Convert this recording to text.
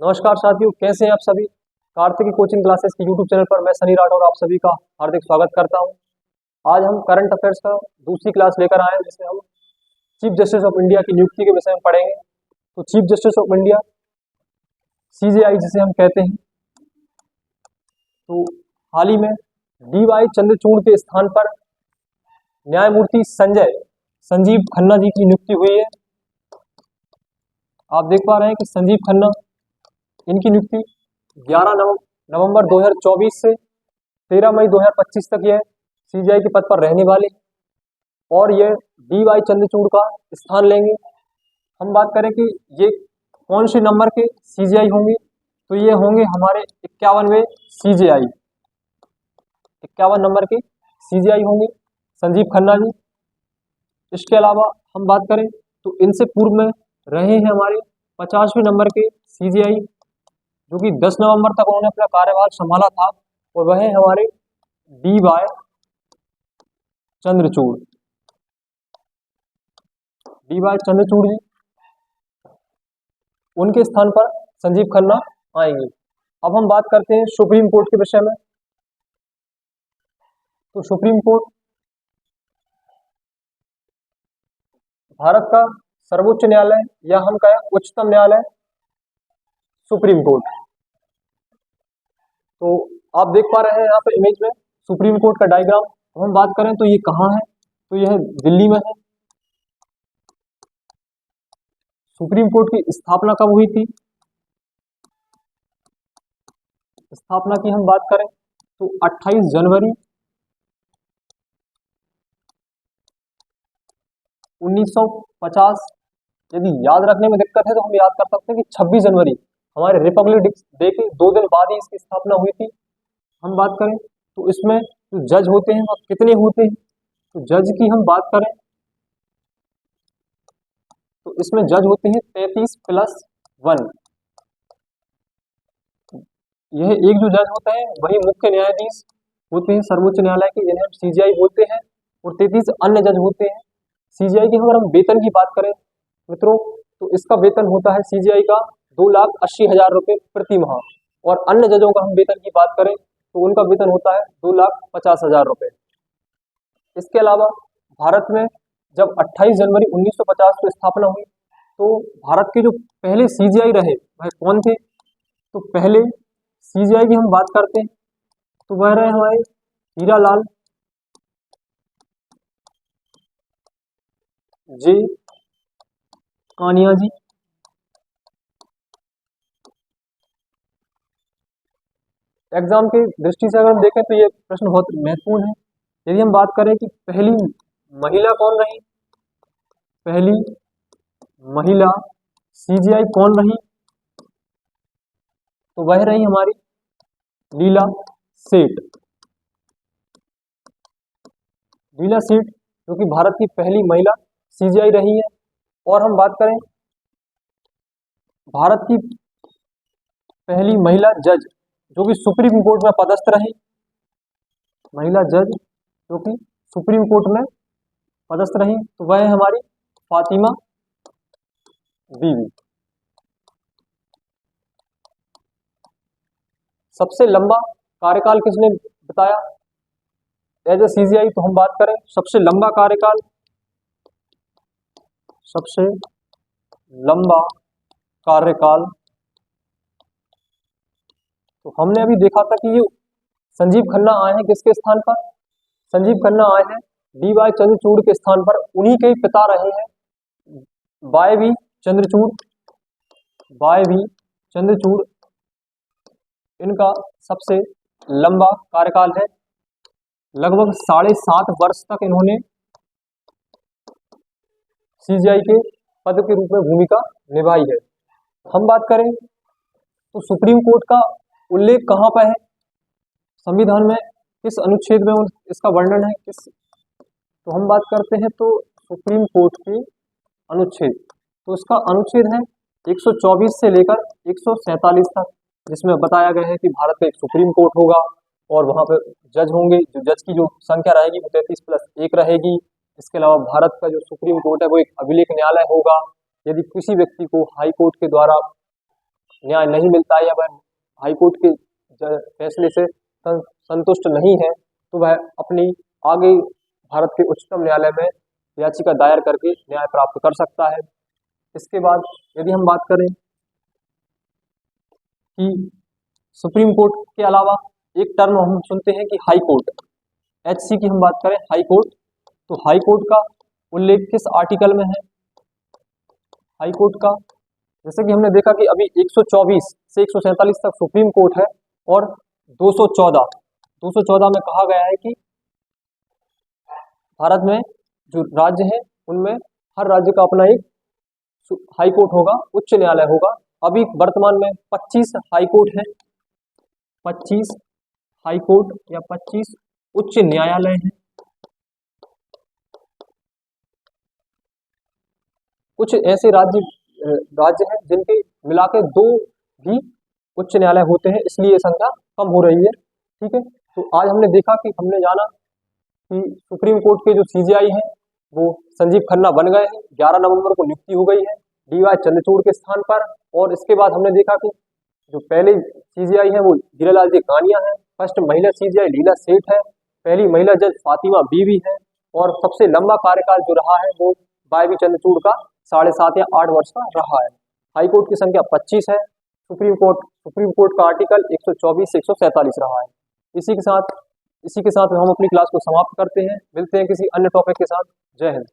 नमस्कार साथियों, कैसे हैं आप सभी। कार्तिक की कोचिंग क्लासेस की यूट्यूब चैनल पर मैं सनी राठौर आप सभी का हार्दिक स्वागत करता हूं। आज हम करंट अफेयर्स का दूसरी क्लास लेकर आए हैं, जिसमें हम चीफ जस्टिस ऑफ इंडिया की नियुक्ति के विषय में पढ़ेंगे। तो chief justice of India CJI जिसे हम कहते हैं, तो हाल ही में DY चंद्रचूड़ के स्थान पर न्यायमूर्ति संजीव खन्ना जी की नियुक्ति हुई है। आप देख पा रहे हैं कि संजीव खन्ना, इनकी नियुक्ति 11 नवंबर 2024 से 13 मई 2025 तक यह सीजीआई के पद पर रहने वाले और यह DY चंद्रचूड़ का स्थान लेंगे। हम बात करें कि ये कौन से नंबर के सीजीआई होंगे, तो ये होंगे हमारे 51वें सीजीआई, 51 नंबर के सीजीआई होंगे संजीव खन्ना जी। इसके अलावा हम बात करें तो इनसे पूर्व में रहे हैं हमारे 50वें नंबर के सीजीआई, जो कि 10 नवंबर तक उन्होंने अपना कार्यभार संभाला था, और वह है हमारे DY चंद्रचूड़ जी। उनके स्थान पर संजीव खन्ना आएंगे। अब हम बात करते हैं सुप्रीम कोर्ट के विषय में। तो सुप्रीम कोर्ट भारत का सर्वोच्च न्यायालय, या हम कहें उच्चतम न्यायालय, सुप्रीम कोर्ट। तो आप देख पा रहे हैं यहाँ पे इमेज में सुप्रीम कोर्ट का डायग्राम। हम बात करें तो ये कहाँ है, तो यह दिल्ली में है। सुप्रीम कोर्ट की स्थापना कब हुई थी? स्थापना की हम बात करें तो 28 जनवरी 1950। यदि याद रखने में दिक्कत है तो हम याद कर सकते हैं कि 26 जनवरी हमारे रिपब्लिक डे के 2 दिन बाद ही इसकी स्थापना हुई थी। हम बात करें तो इसमें जो जज होते हैं वह कितने होते हैं, तो जज की हम बात करें तो इसमें जज होते हैं 33 + 1। यह एक जो जज होता है वही मुख्य न्यायाधीश होते हैं सर्वोच्च न्यायालय के, जिन्हें हम सीजीआई बोलते हैं, और 33 अन्य जज होते हैं। सीजीआई की अगर हम वेतन की बात करें मित्रों, तो इसका वेतन होता है सीजीआई का 2,80,000 रुपये प्रति माह, और अन्य जजों का हम वेतन की बात करें तो उनका वेतन होता है 2,50,000 रुपये। इसके अलावा भारत में जब 28 जनवरी 1950 को स्थापना हुई, तो भारत के जो पहले सीजीआई रहे वह कौन थे? तो पहले सीजीआई की हम बात करते हैं तो वह रहे हमारे हीरालाल जे कानिया जी। एग्जाम की दृष्टि से अगर हम देखें तो ये प्रश्न बहुत महत्वपूर्ण है। यदि हम बात करें कि पहली महिला कौन रही, पहली महिला सीजीआई कौन रही, तो वह रही हमारी लीला सेठ। लीला सेठ जो कि भारत की पहली महिला सीजीआई रही है। और हम बात करें भारत की पहली महिला जज जो कि सुप्रीम कोर्ट में पदस्थ रही, महिला जज जो कि सुप्रीम कोर्ट में पदस्थ रही, तो वह है हमारी फातिमा बीवी। सबसे लंबा कार्यकाल किसने बताया एज ए सीजीआई? तो हम बात करें सबसे लंबा कार्यकाल, सबसे लंबा कार्यकाल, तो हमने अभी देखा था कि ये संजीव खन्ना आए हैं किसके स्थान पर? संजीव खन्ना आए हैं DY चंद्रचूड़ के स्थान पर। उन्हीं के पिता रहे हैं YV चंद्रचूड़। YV चंद्रचूड़, इनका सबसे लंबा कार्यकाल है, लगभग 7.5 वर्ष तक इन्होंने सीजीआई के पद के रूप में भूमिका निभाई है। हम बात करें तो सुप्रीम कोर्ट का उल्लेख कहाँ पर है संविधान में, किस अनुच्छेद में इसका वर्णन है, किस? तो हम बात करते हैं तो सुप्रीम कोर्ट के अनुच्छेद, तो इसका अनुच्छेद है 124 से लेकर 147 तक, जिसमें बताया गया है कि भारत का एक सुप्रीम कोर्ट होगा और वहां पर जज होंगे। जो जज की जो संख्या रहेगी वो 33 + 1 रहेगी। इसके अलावा भारत का जो सुप्रीम कोर्ट है वो एक अभिलेख न्यायालय होगा। यदि किसी व्यक्ति को हाई कोर्ट के द्वारा न्याय नहीं मिलता है या वह हाई कोर्ट के फैसले से संतुष्ट नहीं है, तो वह अपनी आगे भारत के उच्चतम न्यायालय में याचिका दायर करके न्याय प्राप्त कर सकता है। इसके बाद यदि हम बात करें कि सुप्रीम कोर्ट के अलावा एक टर्म हम सुनते हैं कि हाई कोर्ट, एचसी की हम बात करें हाई कोर्ट, तो हाई कोर्ट का उल्लेख किस आर्टिकल में है? हाई कोर्ट का, जैसे कि हमने देखा कि अभी 124 से 147 तक सुप्रीम कोर्ट है और 214 में कहा गया है कि भारत में जो राज्य हैं उनमें हर राज्य का अपना एक हाई कोर्ट होगा, उच्च न्यायालय होगा। अभी वर्तमान में 25 हाई कोर्ट है, 25 हाई कोर्ट या 25 उच्च न्यायालय हैं। कुछ ऐसे राज्य हैं जिनके मिला के 2 भी उच्च न्यायालय होते हैं, इसलिए ये संख्या कम हो रही है। ठीक है, तो आज हमने देखा कि हमने जाना कि सुप्रीम कोर्ट के जो सीजेआई हैं वो संजीव खन्ना बन गए हैं, 11 नवंबर को नियुक्ति हो गई है डीवाई चंद्रचूड़ के स्थान पर। और इसके बाद हमने देखा कि जो पहले सीजेआई है वो हीरालाल जी कानिया है, फर्स्ट महिला सीजेआई लीला सेठ है, पहली महिला जज फातिमा बीवी है, और सबसे लंबा कार्यकाल जो रहा है वो वाई चंद्रचूड़ का 7.5 या 8 वर्ष का रहा है। हाई कोर्ट की संख्या 25 है, सुप्रीम कोर्ट का आर्टिकल 124 से 147 रहा है। इसी के साथ हम अपनी क्लास को समाप्त करते हैं। मिलते हैं किसी अन्य टॉपिक के साथ। जय हिंद।